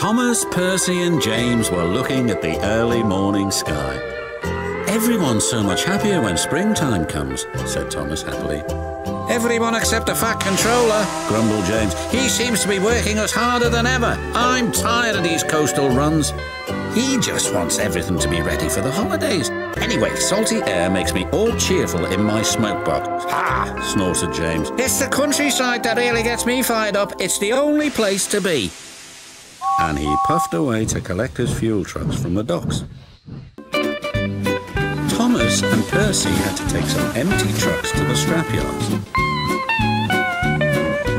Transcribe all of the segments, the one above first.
Thomas, Percy and James were looking at the early morning sky. "Everyone's so much happier when springtime comes," said Thomas happily. "Everyone except the Fat Controller," grumbled James. "He seems to be working us harder than ever. I'm tired of these coastal runs. He just wants everything to be ready for the holidays. Anyway, salty air makes me all cheerful in my smoke box." "Ha!" snorted James. "It's the countryside that really gets me fired up. It's the only place to be." And he puffed away to collect his fuel trucks from the docks. Thomas and Percy had to take some empty trucks to the scrapyards.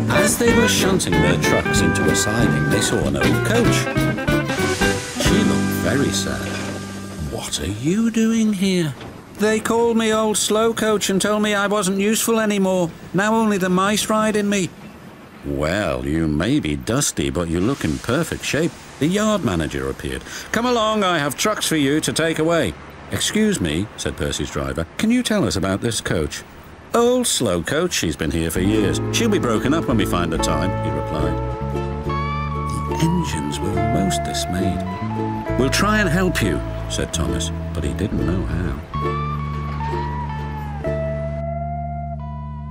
As they were shunting their trucks into a siding, they saw an old coach. She looked very sad. "What are you doing here?" "They called me old slow coach and told me I wasn't useful anymore. Now only the mice ride in me." "Well, you may be dusty, but you look in perfect shape." The yard manager appeared. "Come along, I have trucks for you to take away." "Excuse me," said Percy's driver, "can you tell us about this coach?" "Old slow coach, she's been here for years. She'll be broken up when we find the time," he replied. The engines were most dismayed. "We'll try and help you," said Thomas, but he didn't know how.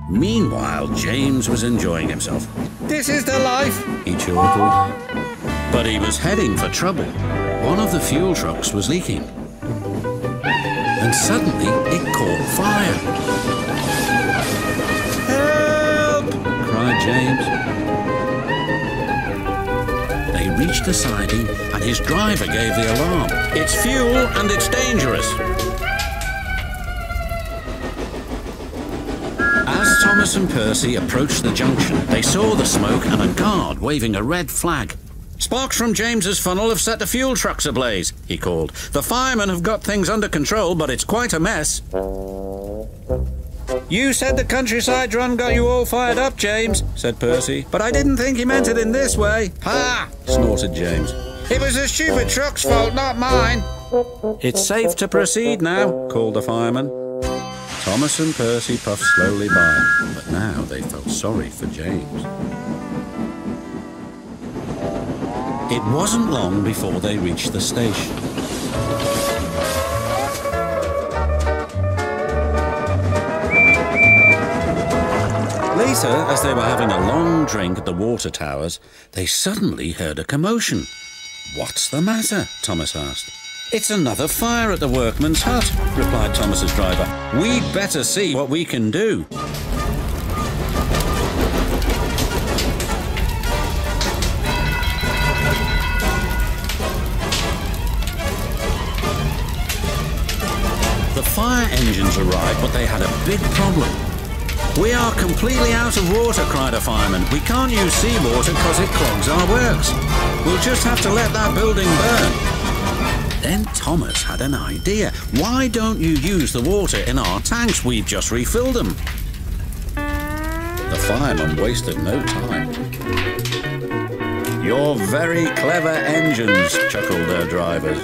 Meanwhile, James was enjoying himself. "This is the life," he chortled. But he was heading for trouble. One of the fuel trucks was leaking. And suddenly it caught fire. "Help!" cried James. They reached the siding and his driver gave the alarm. "It's fuel and it's dangerous." As Thomas and Percy approached the junction, they saw the smoke and a guard waving a red flag. "Sparks from James's funnel have set the fuel trucks ablaze," he called. "The firemen have got things under control, but it's quite a mess." "You said the countryside run got you all fired up, James," said Percy. "But I didn't think he meant it in this way." "Ha!" snorted James. "It was the stupid truck's fault, not mine." "It's safe to proceed now," called the fireman. Thomas and Percy puffed slowly by, but now they felt sorry for James. It wasn't long before they reached the station. Later, as they were having a long drink at the water towers, they suddenly heard a commotion. "What's the matter?" Thomas asked. "It's another fire at the workman's hut," replied Thomas's driver. "We'd better see what we can do." The fire engines arrived, but they had a big problem. "We are completely out of water," cried a fireman. "We can't use seawater because it clogs our works. We'll just have to let that building burn." Then Thomas had an idea. "Why don't you use the water in our tanks? We've just refilled them." The fireman wasted no time. "You're very clever engines," chuckled their drivers.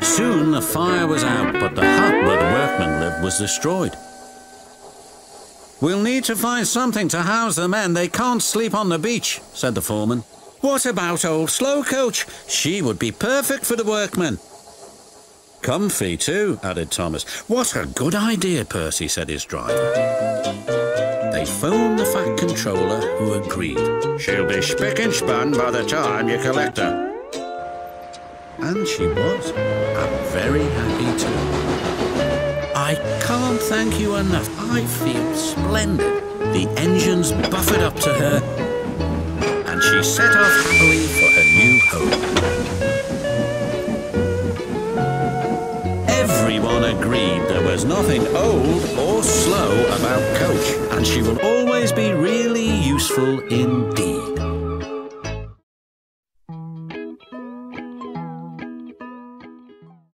Soon the fire was out, but the hut where the workmen lived was destroyed. "We'll need to find something to house the men. They can't sleep on the beach," said the foreman. "What about old slow coach? She would be perfect for the workmen." "Comfy too," added Thomas. "What a good idea, Percy," said his driver. They phoned the Fat Controller, who agreed. "She'll be spick and span by the time you collect her." And she was, and very happy too. "I can't thank you enough. I feel splendid." The engines buffered up to her, and she set off happily for her new home. Everyone agreed there was nothing old or slow about Coach, and she will always be really useful indeed.